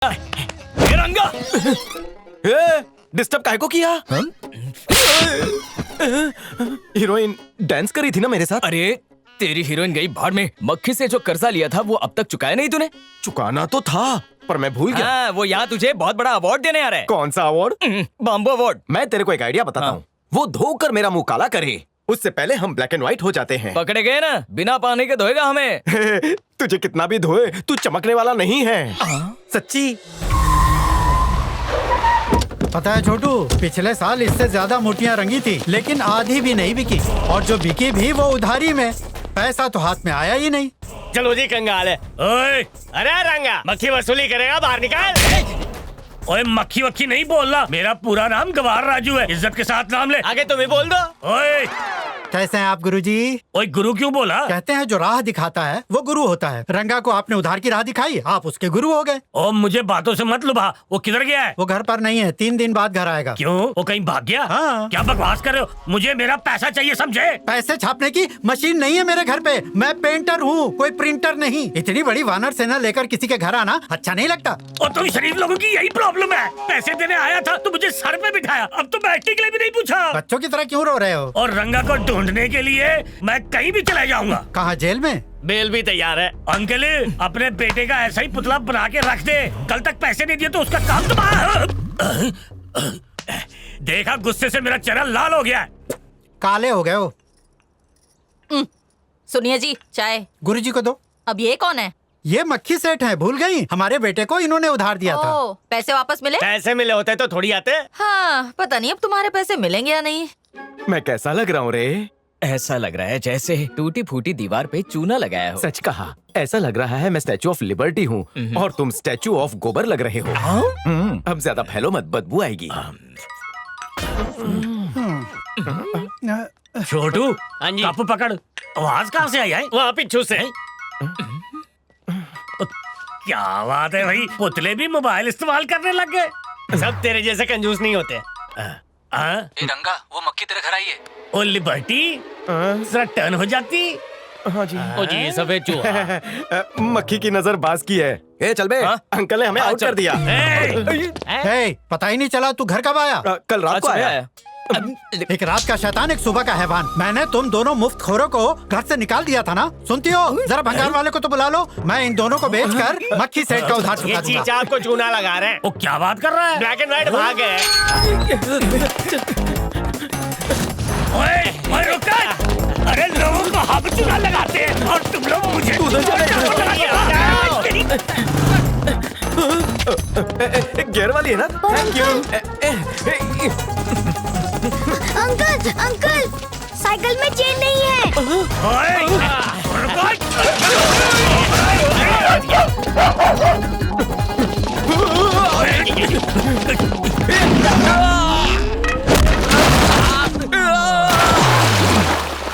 ये रंगा डिस्टर्ब काहे को किया? हीरोइन डांस करी थी ना मेरे साथ। अरे तेरी हीरोइन गई भाड़ में। मक्खी से जो कर्जा लिया था वो अब तक चुकाया नहीं तूने? चुकाना तो था पर मैं भूल गया। हाँ, वो यहाँ तुझे बहुत बड़ा अवार्ड देने आ रहा है। कौन सा अवार्ड? Bamboo award. मैं तेरे को एक आइडिया बताता हूँ। वो धोकर मेरा मुंह काला करे उससे पहले हम ब्लैक एंड व्हाइट हो जाते हैं। पकड़े गए ना, बिना पानी के धोएगा हमें। तुझे कितना भी धोए तू चमकने वाला नहीं है। सच्ची। पता है छोटू, पिछले साल इससे ज्यादा मूर्तियाँ रंगी थी लेकिन आधी भी नहीं बिकी, और जो बिकी भी वो उधारी में। पैसा तो हाथ में आया ही नहीं। चलो जी कंगाल है। ओए, अरे रंगा, मक्खी वसूली करेगा, बाहर निकाल। ओए मक्खी वक्खी नहीं बोलना, मेरा पूरा नाम गवार राजू है। इज्जत के साथ नाम ले। आगे तुम ही बोल दो। ओए कैसे हैं आप गुरुजी? ओए गुरु क्यों बोला? कहते हैं जो राह दिखाता है वो गुरु होता है। रंगा को आपने उधार की राह दिखाई, आप उसके गुरु हो गए। ओ मुझे बातों से मत लुभा। वो किधर गया है? वो घर पर नहीं है, 3 दिन बाद घर आएगा। क्यों, वो कहीं भाग गया? हाँ। क्या बकवास कर रहे हो? मुझे मेरा पैसा चाहिए, समझे? पैसे छापने की मशीन नहीं है मेरे घर पे। मैं पेंटर हूँ, कोई प्रिंटर नहीं। इतनी बड़ी वानर सेना लेकर किसी के घर आना अच्छा नहीं लगता। और तुम शरीफ लोगों की यही प्रॉब्लम है। पैसे देने आया था तो मुझे सर पे बिठाया, अब तो बैठने के लिए भी नहीं पूछा। बच्चों की तरह क्यों रो रहे हो? और रंगा को ढूंढने के लिए मैं कहीं भी चला जाऊंगा। कहाँ, जेल में? बेल भी तैयार है। अंकल अपने बेटे का ऐसा ही पुतला बना के रख दे। कल तक पैसे नहीं दिए तो उसका काम तबाह। देखा, गुस्से से मेरा चेहरा लाल हो गया है। काले हो गए हो। सुनिए जी, चाय। गुरुजी को दो। अब ये कौन है? ये मक्खी सेठ है, भूल गई? हमारे बेटे को इन्होंने उधार दिया था। ओ, पैसे वापस मिले? पैसे मिले होते तो थोड़ी आते। हाँ, पता नहीं अब तुम्हारे पैसे मिलेंगे या नहीं। मैं कैसा लग रहा हूँ रे? ऐसा लग रहा है जैसे टूटी फूटी दीवार पे चूना लगाया हो। सच कहा, ऐसा लग रहा है मैं स्टैचू ऑफ लिबर्टी हूँ और तुम स्टैचू ऑफ गोबर लग रहे हो। अब ज्यादा फैलो मत, बदबू आएगी। छोटू, हाँ जी। कप पकड़। आवाज कहाँ से आई है? वहाँ पिछू से। क्या बात है भाई, पुतले भी मोबाइल इस्तेमाल करने लग गए। सब तेरे जैसे कंजूस नहीं होते। ए रंगा, वो मक्खी तेरे घर आई है। ओ लिबर्टी, जरा टर्न हो जाती। हाँ जी। ओ जी, ये सफेद चूहा। मक्खी की नजर बाज की है। ए चल बे, अंकल ने हमें आउट कर दिया। हे, पता ही नहीं चला तू घर कब आया? कल रात को आया। एक रात का शैतान, एक सुबह का हैवान। मैंने तुम दोनों मुफ्तखोरों को घर से निकाल दिया था ना? सुनती हो? जरा भंगार वाले को तो बुला लो। मैं इन दोनों को बेचकर मक्खी सेठ का उधार ये चुका दूंगा। चीचा आपको चूना लगा रहे हैं। वो क्या बात कर रहा है? ब्लैक एंड व्हाइट भाग गए। ओए, ओए रुक कर। अरे लोगों को हम चूना लगाते हैं और तुम लोग मुझे गियर वाली है ना? Thank you. Uncle, uncle, cycle में चेन नहीं है। ओए, रुको।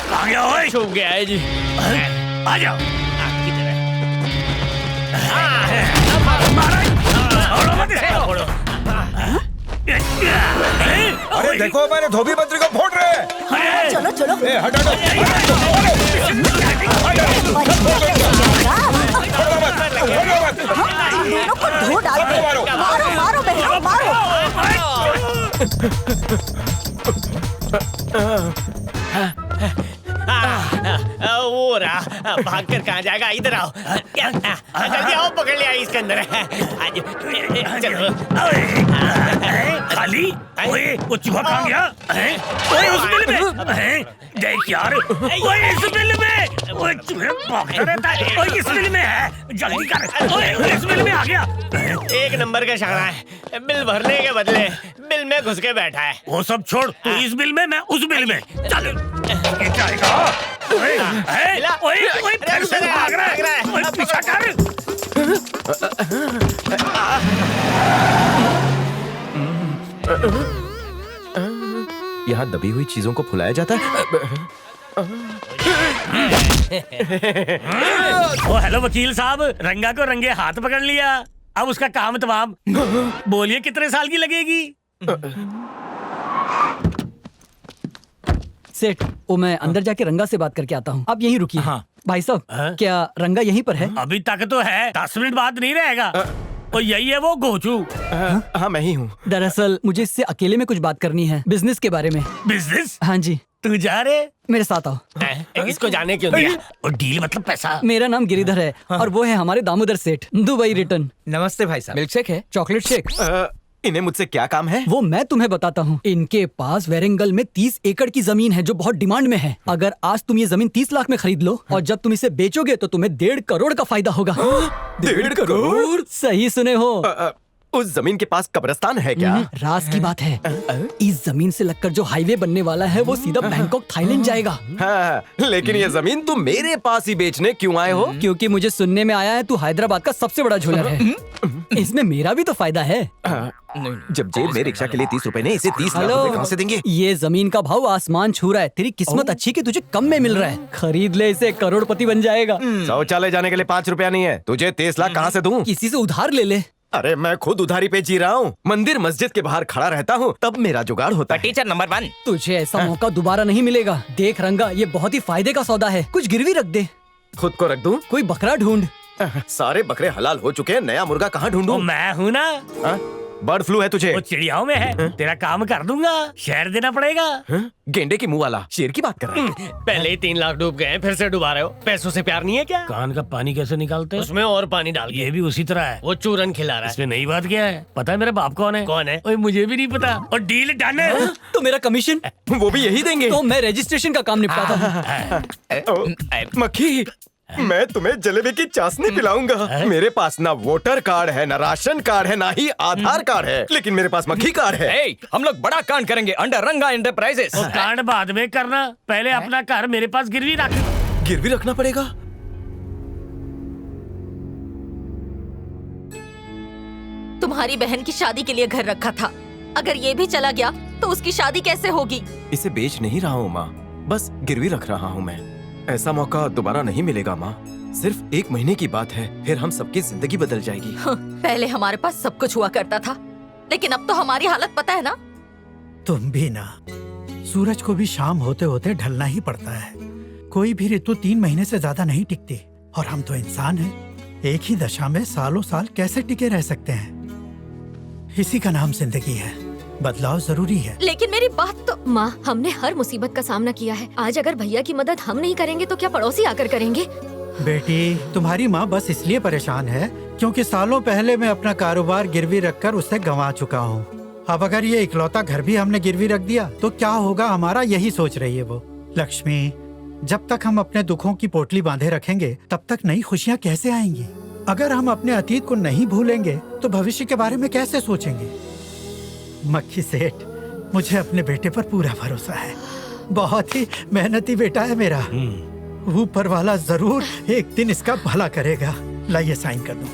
कहाँ गया ओए? छूट गया है जी। आ जाओ। अरे देखो, मैंने धोबी बद्री को फोड़ रहे हैं। चलो चलो। ए, हटा दो। दोनों को धो डालते। मारो मारो बहनों, मारो। वो रहा, भागकर कहाँ जाएगा? इधर आओ। जल्दी आओ, पकड़ लिया इसके अंदर। आज चलो। खाली? ओए, वो चूहा कहाँ गया? ओए, उस बिल में। देख यार, ओए इस बिल में। ओए चूहे भौंकता रहता है। ओए इस बिल में है, जल्दी कर। ओए इस बिल में आ गया। एक नंबर का शाना है। बिल भरने के बदले बिल में घुस के बैठा है। वो सब छोड़, तू इस बिल में, मैं उस बिल में। चल, ये जाएगा। ओए, ओए, ओए, फिर से भाग रहा है। ओए, पीछा कर। यहाँ दबी हुई चीजों को फुलाया जाता है। ओ हेलो वकील साहब, रंगा को रंगे हाथ पकड़ लिया। अब उसका काम तमाम। बोलिए कितने साल की लगेगी? सेठ, वो मैं अंदर जाके रंगा से बात करके आता हूँ। आप यहीं रुकिए। हाँ। भाई साहब, क्या रंगा यहीं पर है? अभी तक तो है, 10 मिनट बाद नहीं रहेगा। और यही है वो गोचू। हाँ मैं ही हूँ। दरअसल मुझे इससे अकेले में कुछ बात करनी है, बिजनेस के बारे में। बिजनेस? हाँ जी। तू जा रे? मेरे साथ आओ। इसको जाने क्यों दिया? और डील मतलब पैसा? मेरा नाम गिरिधर है और वो है हमारे दामोदर सेठ, दुबई रिटर्न। नमस्ते भाई साहब। मिल्क शेक है? Chocolate shake. इन्हें मुझसे क्या काम है? वो मैं तुम्हें बताता हूँ। इनके पास वेरेंगल में 30 एकड़ की जमीन है जो बहुत डिमांड में है। अगर आज तुम ये जमीन 30 लाख में खरीद लो और जब तुम इसे बेचोगे तो तुम्हें 1.5 करोड़ का फायदा होगा। 1.5 करोड़? सही सुने हो। उस जमीन के पास कब्रिस्तान है क्या? राज की बात है। इस जमीन से लगकर जो हाईवे बनने वाला है वो सीधा बैंकॉक थाईलैंड जाएगा। हाँ, लेकिन ये जमीन तुम मेरे पास ही बेचने क्यों आए हो? क्योंकि मुझे सुनने में आया है तू हैदराबाद का सबसे बड़ा झोलर है। इसमें मेरा भी तो फायदा है। जब जेब में रिक्शा के लिए 30 रुपए ने, इसे 30 लाख हेलो, रुपए कहाँ से देंगे? ये जमीन का भाव आसमान छू रहा है। तेरी किस्मत अच्छी कि तुझे कम में मिल रहा है। खरीद ले इसे, करोड़पति बन जाएगा। शौचालय जाने के लिए 5 रुपया नहीं है, तुझे 30 लाख कहाँ से दूं? किसी से उधार ले ले। अरे मैं खुद उधारी पे जी रहा हूँ। मंदिर मस्जिद के बाहर खड़ा रहता हूँ तब मेरा जुगाड़ होता है। Teacher number 1। तुझे ऐसा मौका दोबारा नहीं मिलेगा। देख रंगा, ये बहुत ही फायदे का सौदा है। कुछ गिरवी रख दे। खुद को रख दूं? कोई बकरा ढूंढ। सारे बकरे हलाल हो चुके हैं, नया मुर्गा कहाँ ढूंढूं? वो मैं हूँ ना। बर्ड फ्लू है तुझे? वो चिड़ियाओं में है। तेरा काम कर दूंगा, शहर देना पड़ेगा। गेंडे की मुंह वाला शेर की बात कर रहा है। पहले ही 3 लाख डूब गए, फिर से डुबा रहे हो। पैसों से प्यार नहीं है क्या? कान का पानी कैसे निकालते? उसमें और पानी डाल के। ये भी उसी तरह है। वो चूरन खिला रहा है। इसमें नई बात क्या है? पता है मेरा बाप कौन है? कौन है? ओए मुझे भी नहीं पता। और डील डन है। तो मेरा कमीशन? वो भी यही देंगे। तो मैं रजिस्ट्रेशन का काम निपटाता हूँ। मक्खी, मैं तुम्हें जलेबी की चाशनी पिलाऊंगा। मेरे पास ना वोटर कार्ड है, ना राशन कार्ड है, ना ही आधार कार्ड है, लेकिन मेरे पास मक्खी कार्ड है। हम लोग बड़ा कांड करेंगे अंडर रंगा एंटरप्राइजेस। और कांड बाद में करना, पहले अपना घर मेरे पास गिरवी रख। गिरवी रखना पड़ेगा? तुम्हारी बहन की शादी के लिए घर रखा था। अगर ये भी चला गया तो उसकी शादी कैसे होगी? इसे बेच नहीं रहा हूँ माँ, बस गिरवी रख रहा हूँ मैं। ऐसा मौका दोबारा नहीं मिलेगा माँ। सिर्फ 1 महीने की बात है, फिर हम सबकी जिंदगी बदल जाएगी। पहले हमारे पास सब कुछ हुआ करता था, लेकिन अब तो हमारी हालत पता है ना। तुम भी ना, सूरज को भी शाम होते होते ढलना ही पड़ता है। कोई भी ऋतु 3 महीने से ज्यादा नहीं टिकती। और हम तो इंसान हैं, एक ही दशा में सालों साल कैसे टिके रह सकते हैं? इसी का नाम जिंदगी है। बदलाव जरूरी है। लेकिन मेरी बात तो। माँ, हमने हर मुसीबत का सामना किया है। आज अगर भैया की मदद हम नहीं करेंगे तो क्या पड़ोसी आकर करेंगे? बेटी, तुम्हारी माँ बस इसलिए परेशान है क्योंकि सालों पहले मैं अपना कारोबार गिरवी रखकर उसे गंवा चुका हूँ। अब अगर ये इकलौता घर भी हमने गिरवी रख दिया तो क्या होगा हमारा, यही सोच रही है वो। लक्ष्मी, जब तक हम अपने दुखों की पोटली बांधे रखेंगे तब तक नई खुशियाँ कैसे आएंगी? अगर हम अपने अतीत को नहीं भूलेंगे तो भविष्य के बारे में कैसे सोचेंगे? मक्खी सेठ, मुझे अपने बेटे पर पूरा भरोसा है। बहुत ही मेहनती बेटा है मेरा। ऊपर वाला जरूर एक दिन इसका भला करेगा। लाइए साइन कर दो।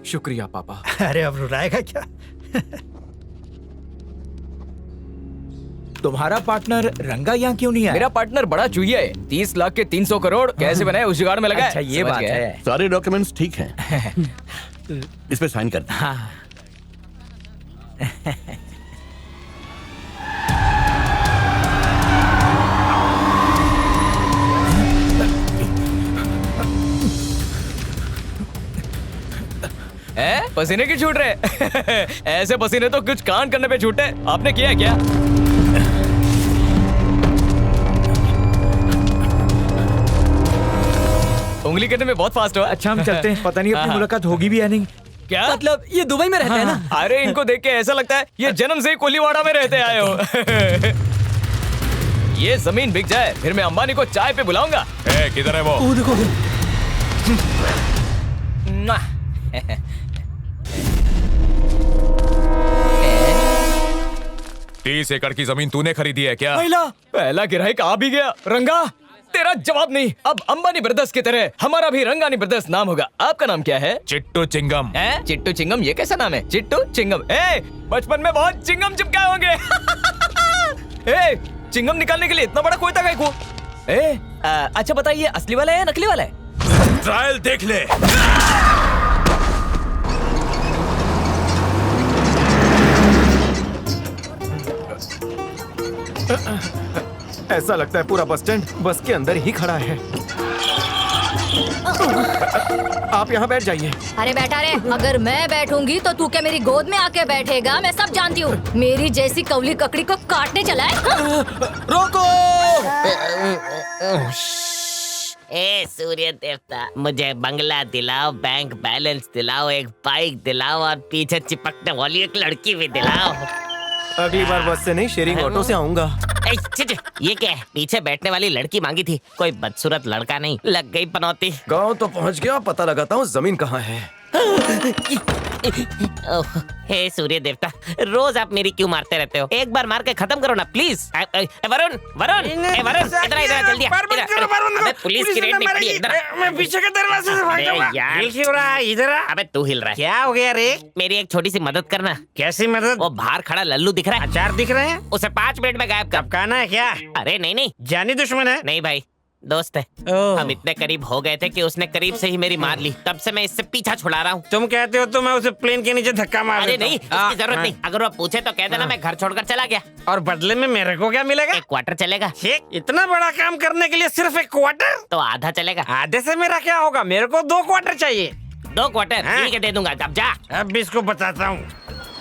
शुक्रिया पापा। अरे अब रुलाएगा क्या? तुम्हारा पार्टनर रंगा यहाँ क्यों नहीं आया? मेरा पार्टनर बड़ा चुहिया है। 30 लाख के 300 करोड़ कैसे बनाए उस जुगाड़ में लगा है। अच्छा ये समझ बात गया। है। सारे डॉक्यूमेंट्स ठीक हैं। इस पे साइन कर दो। हाँ। पसीने की छूट रहे ऐसे पसीने तो कुछ कांड करने पे छूटे। आपने किया क्या? उंगली करने में बहुत फास्ट हो। अच्छा हम चलते हैं, पता नहीं अपनी मुलाकात होगी भी या नहीं। क्या मतलब ये दुबई में रहते हैं ना? अरे इनको देख के ऐसा लगता है ये जन्म से ही कोलीवाड़ा में रहते आए हो। ये जमीन बिक जाए फिर मैं अंबानी को चाय पे बुलाऊंगा। किधर है वो देखो। 30 एकड़ की जमीन तूने खरीदी है क्या? पहला गिराहिक आ भी गया। रंगा, तेरा जवाब नहीं। अब अंबानी ब्रदर्स की तरह हमारा भी रंगानी ब्रदर्स नाम होगा। आपका नाम क्या है? चिट्टू चिंगम। चिट्टू चिंगम? ये कैसा नाम है? चिट्टू चिंगम। बचपन में बहुत चिंगम चिपकाए होंगे। चिंगम निकालने के लिए इतना बड़ा कोयता को? अच्छा बताइए, असली वाला है या नकली वाला है? ट्रायल देख ले। ऐसा लगता है पूरा बस स्टैंड बस के अंदर ही खड़ा है। आप यहाँ बैठ जाइए। अरे बैठा रे, अगर मैं बैठूंगी तो तू क्या मेरी गोद में आके बैठेगा? मैं सब जानती हूँ। मेरी जैसी कवली ककड़ी को काटने चला है। रोको। ए सूर्य देवता, मुझे बंगला दिलाओ, बैंक बैलेंस दिलाओ, एक बाइक दिलाओ और पीछे चिपकने वाली एक लड़की भी दिलाओ। अगली बार बस से नहीं, शेयरिंग ऑटो से आऊंगा। ये क्या है? पीछे बैठने वाली लड़की मांगी थी, कोई बदसूरत लड़का नहीं। लग गई पनौती। गांव तो पहुंच गया, पता लगाता हूँ जमीन कहाँ है। ओह, हे सूर्य देवता, रोज आप मेरी क्यों मारते रहते हो? एक बार मार के खत्म करो ना प्लीज। वरुण, वरुण, वरुण, इधर इधर जल्दी आ। अबे पुलिस की रेड निकली है, इधर। मैं पीछे के दरवाजे से भाग जाऊंगा। यार हिल क्यों रहा है? इधर आ। अबे तू हिल रहा है। क्या हो गया रे? मेरी एक छोटी सी मदद करना। कैसी मदद? वो बाहर खड़ा लल्लू दिख रहा है। अचार दिख रहे हैं? उसे 5 मिनट में गायब कर। अब कहना है क्या? अरे नहीं नहीं, जानी दुश्मन है? नहीं भाई, दोस्त है। ओह। हम इतने करीब हो गए थे कि उसने करीब से ही मेरी मार ली। तब से मैं इससे पीछा छुड़ा रहा हूँ। तुम कहते हो तो मैं उसे प्लेन के नीचे धक्का मार अरे देता नहीं, हूँ। इसकी जरूरत नहीं। अगर वो पूछे तो कह देना मैं घर छोड़कर चला गया। और बदले में मेरे को क्या मिलेगा? 1 क्वार्टर चलेगा। इतना बड़ा काम करने के लिए सिर्फ 1 क्वार्टर? तो आधा चलेगा। आधे से मेरा क्या होगा? मेरे को 2 क्वार्टर चाहिए। 2 क्वार्टर ठीक है, दे दूंगा। अब जा। अब इसको बताता हूँ।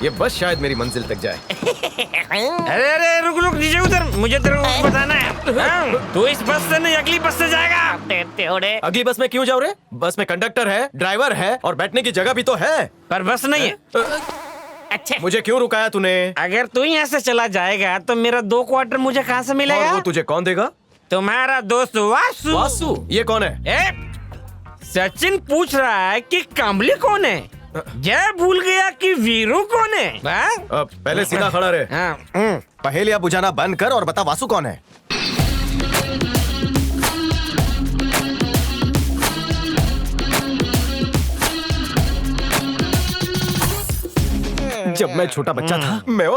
ये बस शायद मेरी मंजिल तक जाए। अरे अरे रुक रुक, नीचे उतर, मुझे तेरे को बताना है। तू इस बस से नहीं, अगली बस से जाएगा। अगली बस में क्यों जाओ रे? बस में कंडक्टर है, ड्राइवर है और बैठने की जगह भी तो है। पर बस नहीं है। अच्छा, मुझे क्यों रुकाया तूने? अगर तू यहाँ से चला जाएगा तो मेरा 2 क्वार्टर मुझे कहाँ से मिलेगा? और वो तुझे कौन देगा? तुम्हारा दोस्त वासु। वासु? ये कौन है? सचिन पूछ रहा है कि कामली कौन है। जय भूल गया कि वीरू कौन है? पहले सीधा खड़ा रहे। पहेलियां बुझाना बंद कर और बता वासु कौन है? जब मैं छोटा बच्चा था, मैं